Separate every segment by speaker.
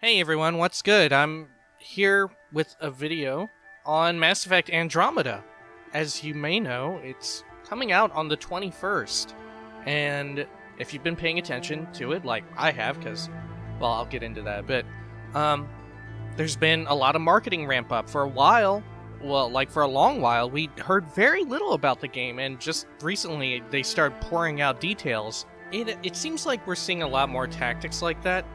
Speaker 1: Hey everyone, what's good? I'm here with a video on Mass Effect Andromeda. As you may know, it's coming out on the 21st. And if you've been paying attention to it, like I have, because, well, I'll get into that a bit, there's been a lot of marketing ramp up. For a while, for a long while, we heard very little about the game, and just recently they started pouring out details. It seems like we're seeing a lot more tactics like that.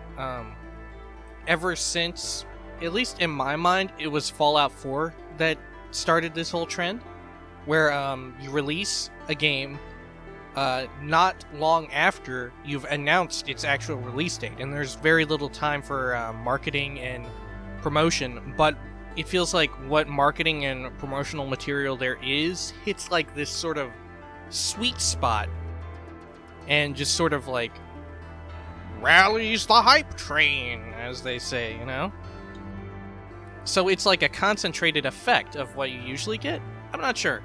Speaker 1: Ever since, at least in my mind, it was Fallout 4 that started this whole trend, where you release a game not long after you've announced its actual release date, and there's very little time for marketing and promotion, but it feels like what marketing and promotional material there is hits like this sort of sweet spot, and just sort of like rallies the hype train, as they say, you know? So it's like a concentrated effect of what you usually get? I'm not sure.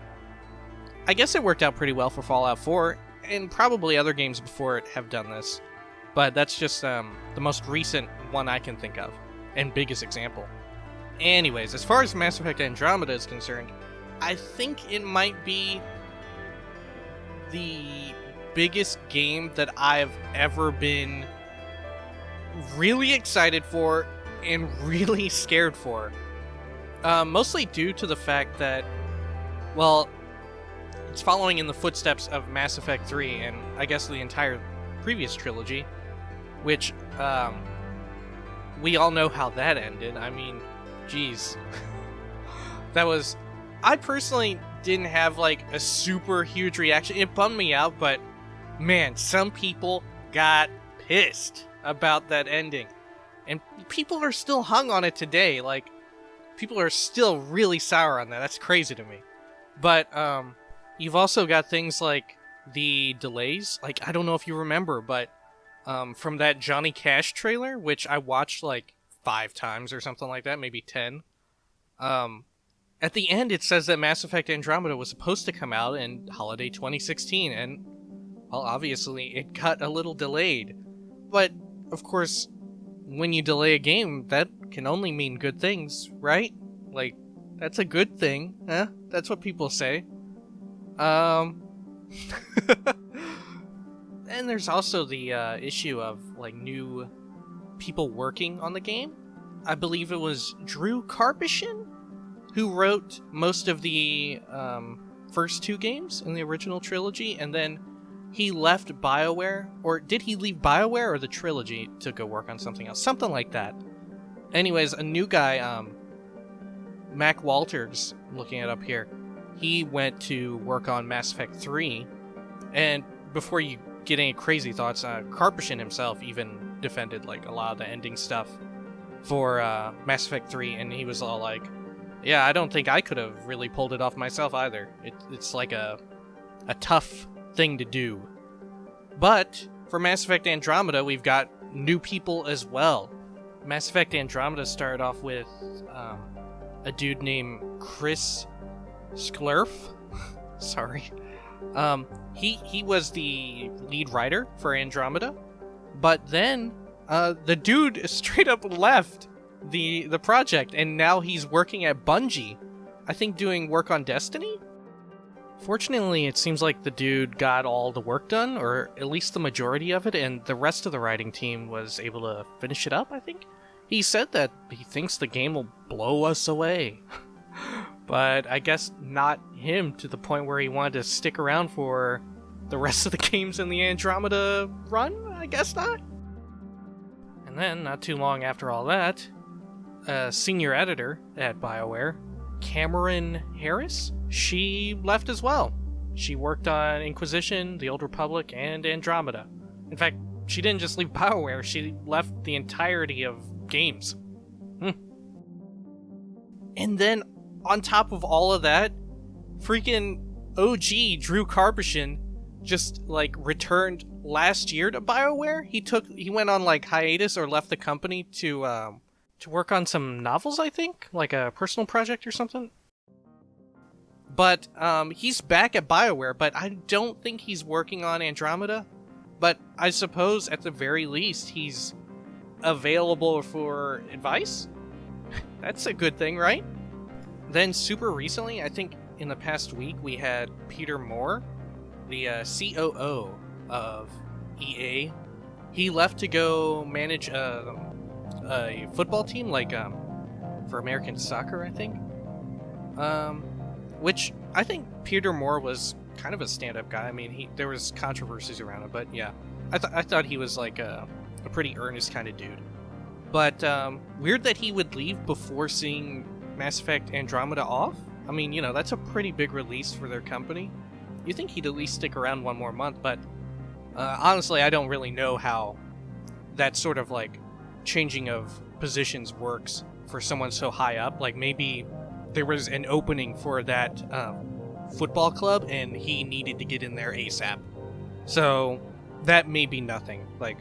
Speaker 1: I guess it worked out pretty well for Fallout 4, and probably other games before it have done this. But that's just the most recent one I can think of, and biggest example. Anyways, as far as Mass Effect Andromeda is concerned, I think it might be the biggest game that I've ever been really excited for and really scared for. Mostly due to the fact that, well, it's following in the footsteps of Mass Effect 3 and I guess the entire previous trilogy, which we all know how that ended. I mean, geez. I personally didn't have like a super huge reaction. It bummed me out, but man, some people got pissed about that ending, and people are still hung on it today. Like, people are still really sour on that. That's crazy to me. But you've also got things like the delays. Like, I don't know if you remember, but from that Johnny Cash trailer, which I watched like 5 times or something like that, maybe 10, at the end it says that Mass Effect Andromeda was supposed to come out in holiday 2016, and, well, obviously it got a little delayed. But of course, when you delay a game, that can only mean good things, right? Like, that's a good thing, huh? That's what people say. And there's also the issue of, like, new people working on the game. I believe it was Drew Karpyshyn who wrote most of the first 2 games in the original trilogy, and then he left BioWare, or did he leave BioWare or the trilogy to go work on something else? Something like that. Anyways, a new guy, Mac Walters, looking it up here, he went to work on Mass Effect 3, and before you get any crazy thoughts, Karpyshyn himself even defended like a lot of the ending stuff for Mass Effect 3, and he was all like, yeah, I don't think I could have really pulled it off myself either. It's like a tough thing to do. But for Mass Effect Andromeda, we've got new people as well. Mass Effect Andromeda started off with a dude named Chris Sklerf. Sorry. He was the lead writer for Andromeda, but then the dude straight up left the project, and now he's working at Bungie, I think doing work on Destiny? Fortunately, it seems like the dude got all the work done, or at least the majority of it, and the rest of the writing team was able to finish it up, I think. He said that he thinks the game will blow us away. But I guess not him, to the point where he wanted to stick around for the rest of the games in the Andromeda run? I guess not. And then, not too long after all that, a senior editor at BioWare, Cameron Harris, she left as well. She worked on Inquisition, The Old Republic, and Andromeda. In fact, she didn't just leave BioWare, she left the entirety of games. And then, on top of all of that, freaking OG Drew Karpyshyn just, like, returned last year to BioWare. He went on, like, hiatus or left the company to work on some novels, I think? Like a personal project or something? But he's back at BioWare, but I don't think he's working on Andromeda. But I suppose, at the very least, he's available for advice. That's a good thing, right? Then super recently, I think in the past week, we had Peter Moore, the COO of EA. He left to go manage a football team, like for American soccer, I think. Which I think Peter Moore was kind of a stand-up guy. I mean, there was controversies around it, but yeah, I thought he was like a pretty earnest kind of dude. But weird that he would leave before seeing Mass Effect Andromeda off. I mean, you know, that's a pretty big release for their company. You think he'd at least stick around one more month, but honestly, I don't really know how that sort of like changing of positions works for someone so high up. Like maybe there was an opening for that football club and he needed to get in there ASAP. So that may be nothing. Like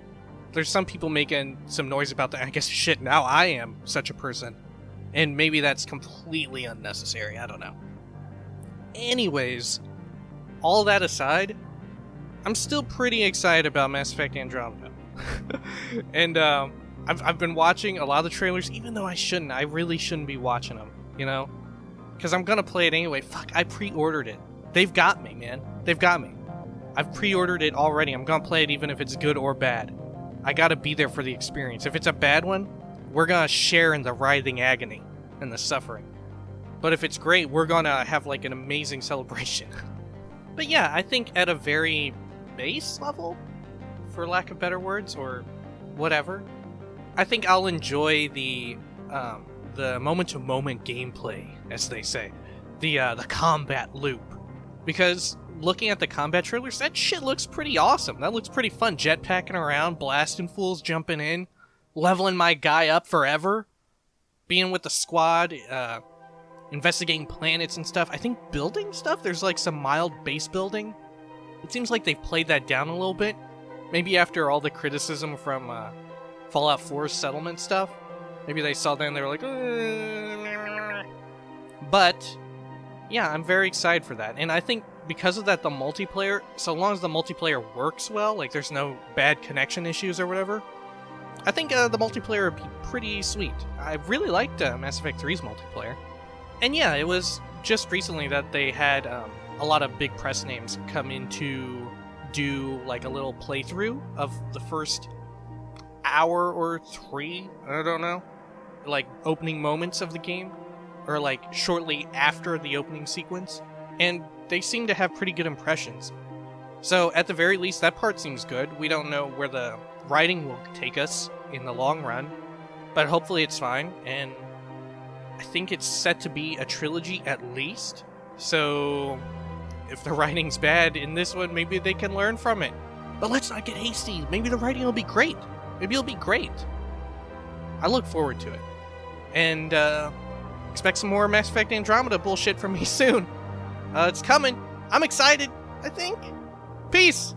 Speaker 1: there's some people making some noise about that. I guess shit, now I am such a person. And maybe that's completely unnecessary. I don't know. Anyways, all that aside, I'm still pretty excited about Mass Effect Andromeda. And I've been watching a lot of the trailers, even though I shouldn't. I really shouldn't be watching them, you know? Because I'm going to play it anyway. Fuck, I pre-ordered it. They've got me, man. They've got me. I've pre-ordered it already. I'm going to play it even if it's good or bad. I got to be there for the experience. If it's a bad one, we're going to share in the writhing agony and the suffering. But if it's great, we're going to have like an amazing celebration. But yeah, I think at a very base level, for lack of better words, or whatever, I think I'll enjoy the moment-to-moment gameplay, as they say, the combat loop, because looking at the combat trailers, that shit looks pretty awesome. That looks pretty fun. Jetpacking around, blasting fools, jumping in, leveling my guy up forever, being with the squad, investigating planets and stuff. I think building stuff, there's like some mild base building. It seems like they've played that down a little bit. Maybe after all the criticism from Fallout 4's settlement stuff. Maybe they saw that and they were like, But, yeah, I'm very excited for that. And I think because of that, the multiplayer, so long as the multiplayer works well, like there's no bad connection issues or whatever, I think the multiplayer would be pretty sweet. I really liked Mass Effect 3's multiplayer. And yeah, it was just recently that they had a lot of big press names come in to do like a little playthrough of the first hour or 3, I don't know, like opening moments of the game, or like shortly after the opening sequence, and they seem to have pretty good impressions. So at the very least, that part seems good. We don't know where the writing will take us in the long run, but hopefully it's fine, and I think it's set to be a trilogy at least, so if the writing's bad in this one, maybe they can learn from it. But let's not get hasty. Maybe the writing will be great. Maybe it'll be great. I look forward to it. And expect some more Mass Effect Andromeda bullshit from me soon. It's coming. I'm excited, I think. Peace!